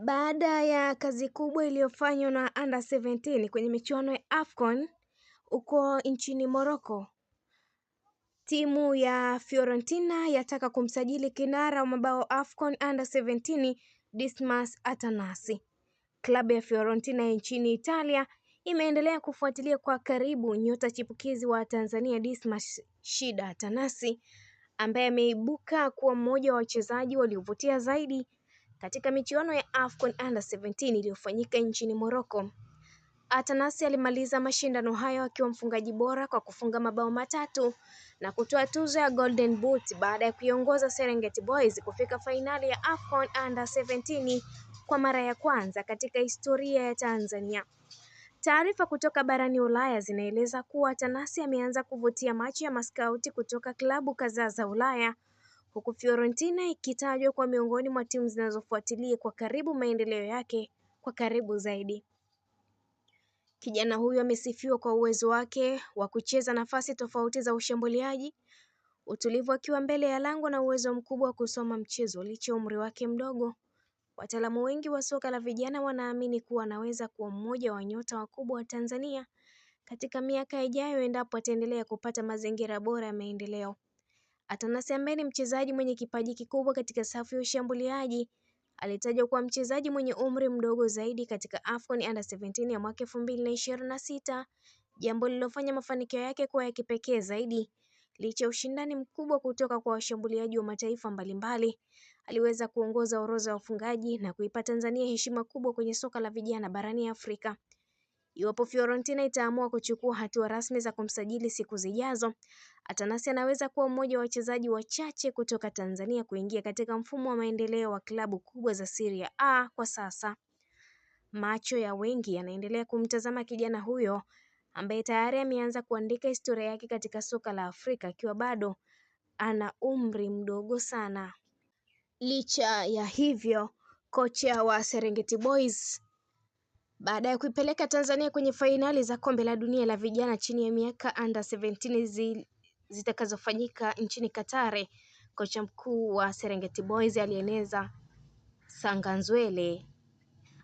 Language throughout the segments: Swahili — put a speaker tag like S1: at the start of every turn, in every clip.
S1: Baada ya kazi kubwa iliyofanywa na Under 17 kwenye michuano ya AFCON uko nchini Morocco, timu ya Fiorentina yataka kumsajili kinara wa mabao AFCON Under 17 Dismas Atanasi. Klabu ya Fiorentina nchini Italia imeendelea kufuatilia kwa karibu nyota chipukizi wa Tanzania Dismas Shida Atanasi, ambaye ameibuka kuwa mmoja wa wachezaji waliovutia zaidi katika michuano ya AFCON Under 17 iliyofanyika nchini Morocco. Atanasi alimaliza mashindano hayo akiwa mfungaji bora kwa kufunga mabao matatu na kutoa tuzo ya Golden Boot baada ya kuiongoza Serengeti Boys kufika fainali ya AFCON Under 17 kwa mara ya kwanza katika historia ya Tanzania. Taarifa kutoka barani Ulaya zinaeleza kuwa Atanasi ameanza kuvutia macho ya maskauti kutoka klabu kadhaa za Ulaya, huku Fiorentina ikitajwa kwa miongoni mwa timu zinazofuatilia kwa karibu maendeleo yake kwa karibu zaidi. Kijana huyo amesifiwa kwa uwezo wake wa kucheza nafasi tofauti za ushambuliaji, utulivu akiwa mbele ya lango na uwezo mkubwa wa kusoma mchezo licha ya umri wake mdogo. Wataalamu wengi wa soka la vijana wanaamini kuwa anaweza kuwa mmoja wa nyota wakubwa wa Tanzania katika miaka ijayo endapo ataendelea kupata mazingira bora ya maendeleo. Atanasi ambaye ni mchezaji mwenye kipaji kikubwa katika safu ya ushambuliaji, alitajwa kuwa mchezaji mwenye umri mdogo zaidi katika AFCON Under 17 ya mwaka 2026, jambo lililofanya mafanikio yake kuwa ya kipekee zaidi. Licha ya ushindani mkubwa kutoka kwa washambuliaji wa mataifa mbalimbali, aliweza kuongoza orodha ya wafungaji na kuipa Tanzania heshima kubwa kwenye soka la vijana barani Afrika. Iwapo Fiorentina itaamua kuchukua hatua rasmi za kumsajili siku zijazo, Atanasi anaweza kuwa mmoja wa wachezaji wachache kutoka Tanzania kuingia katika mfumo wa maendeleo wa klabu kubwa za Serie A kwa sasa. Macho ya wengi yanaendelea kumtazama kijana huyo ambaye tayari ameanza kuandika historia yake katika soka la Afrika akiwa bado ana umri mdogo sana. Licha ya hivyo, kocha wa Serengeti Boys baada ya kuipeleka Tanzania kwenye fainali za kombe la dunia la vijana chini ya miaka Under 17 zitakazofanyika nchini Qatar, kocha mkuu wa Serengeti Boys alieneza Sanganzwele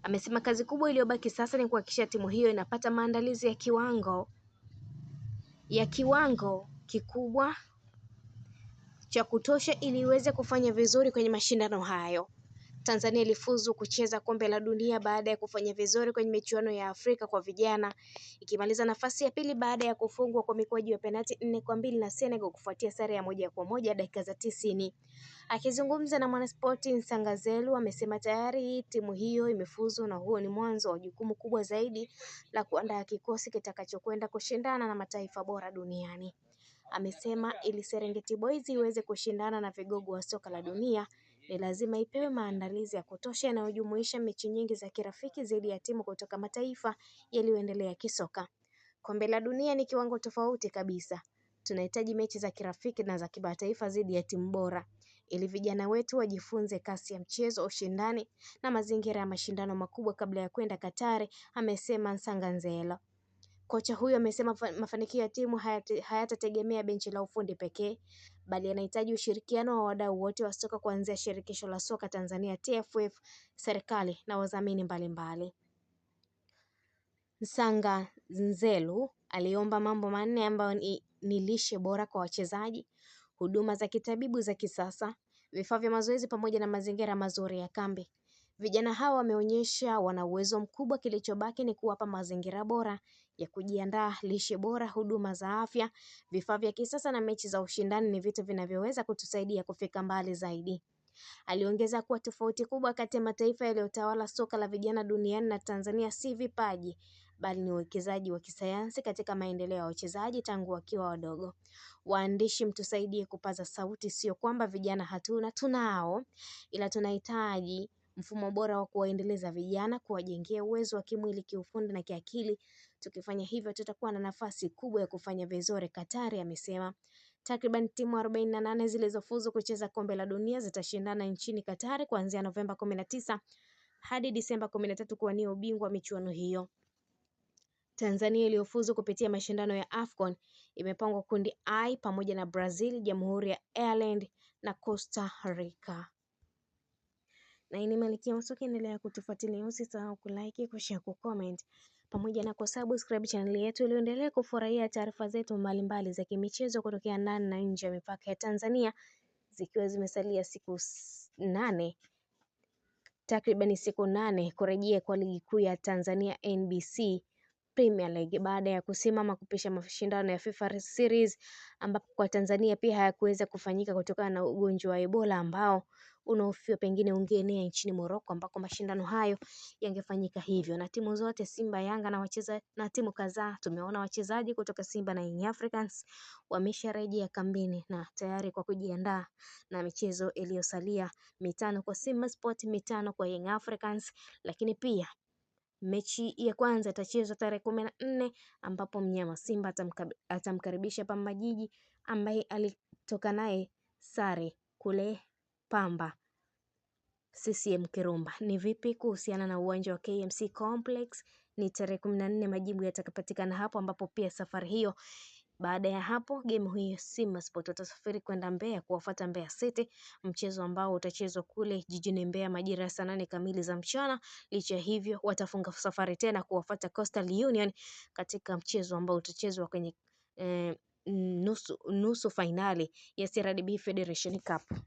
S1: amesema kazi kubwa iliyobaki sasa ni kuhakikisha timu hiyo inapata maandalizi ya kiwango kikubwa cha kutosha ili iweze kufanya vizuri kwenye mashindano hayo. Tanzania ilifuzu kucheza kombe la dunia baada ya kufanya vizuri kwenye michuano ya Afrika kwa vijana, ikimaliza nafasi ya pili baada ya kufungwa kwa mikwaju ya penalti 4-2 na Senegal kufuatia sare ya 1-1 dakika za 90. Akizungumza na Mwanaspoti, Nsangazelu amesema tayari timu hiyo imefuzu na huo ni mwanzo wa jukumu kubwa zaidi la kuandaa kikosi kitakachokwenda kushindana na mataifa bora duniani. Amesema ili Serengeti Boys iweze kushindana na vigogo wa soka la dunia ni lazima ipewe maandalizi ya kutosha yanayojumuisha mechi nyingi za kirafiki dhidi ya timu kutoka mataifa yaliyoendelea kisoka. Kombe la dunia ni kiwango tofauti kabisa. Tunahitaji mechi za kirafiki na za kimataifa dhidi ya timu bora ili vijana wetu wajifunze kasi ya mchezo, ushindani na mazingira ya mashindano makubwa kabla ya kwenda Qatar, amesema Nsanganzela. Kocha huyo amesema mafanikio ya timu hayatategemea benchi la ufundi pekee, bali yanahitaji ushirikiano wa wadau wote wa soka kuanzia shirikisho la soka Tanzania TFF, serikali na wadhamini mbalimbali. Nsanganzelu aliomba mambo manne ambayo ni lishe bora kwa wachezaji, huduma za kitabibu za kisasa, vifaa vya mazoezi pamoja na mazingira mazuri ya kambi. Vijana hawa wameonyesha wana uwezo mkubwa, kilichobaki ni kuwapa mazingira bora ya kujiandaa. Lishe bora, huduma za afya, vifaa vya kisasa na mechi za ushindani ni vitu vinavyoweza kutusaidia kufika mbali zaidi. Aliongeza kuwa tofauti kubwa kati ya mataifa yaliyotawala soka la vijana duniani na Tanzania si vipaji, bali ni uwekezaji wa kisayansi katika maendeleo ya wachezaji tangu wakiwa wadogo. Waandishi, mtusaidie kupaza sauti, sio kwamba vijana tunao, ila tunahitaji mfumo bora wa kuwaendeleza vijana, kuwajengea uwezo wa kimwili, kiufundi na kiakili. Tukifanya hivyo tutakuwa na nafasi kubwa ya kufanya vizuri Qatar, amesema. Takriban timu 48 zilizofuzu kucheza kombe la dunia zitashindana nchini Qatar kuanzia Novemba 19 hadi Disemba 13 kuwania ubingwa wa michuano hiyo. Tanzania iliyofuzu kupitia mashindano ya AFCON imepangwa kundi I pamoja na Brazil, Jamhuri ya Ireland na Costa Rica. Na hii ni Malkia Msoki, endelea kutufuatilia, usisahau kulike, kushare, kucomment pamoja na kusubscribe channel yetu ili uendelee kufurahia taarifa zetu mbalimbali za kimichezo kutokea ndani na nje ya mipaka ya Tanzania, zikiwa zimesalia takriban siku 8 kurejea kwa ligi kuu ya Tanzania NBC Premier League baada ya kusimama kupisha mashindano ya FIFA Series, ambapo kwa Tanzania pia hayakuweza kufanyika kutokana na ugonjwa wa Ebola ambao unahofiwa pengine ungeenea nchini Morocco, ambako mashindano hayo yangefanyika hivyo. Na timu zote Simba, Yanga na timu kadhaa, tumeona wachezaji kutoka Simba na Young Africans wamesharejea kambini na tayari kwa kujiandaa na michezo iliyosalia mitano kwa Simba Sport, mitano kwa Young Africans, lakini pia mechi ya kwanza itachezwa tarehe 14 ambapo mnyama Simba atamkaribisha Pamba Jiji ambaye alitoka naye sare kule Pamba CCM Kirumba. Ni vipi kuhusiana na uwanja wa KMC Complex? Ni tarehe 14 majibu yatakapatikana hapo, ambapo pia safari hiyo baada ya hapo game hiyo Simba Sport watasafiri kwenda Mbeya kuwafuata Mbeya City, mchezo ambao utachezwa kule jijini Mbeya majira ya saa 8 kamili za mchana. Licha hivyo watafunga safari tena kuwafuata Coastal Union katika mchezo ambao utachezwa kwenye nusu finali ya CRDB Federation Cup.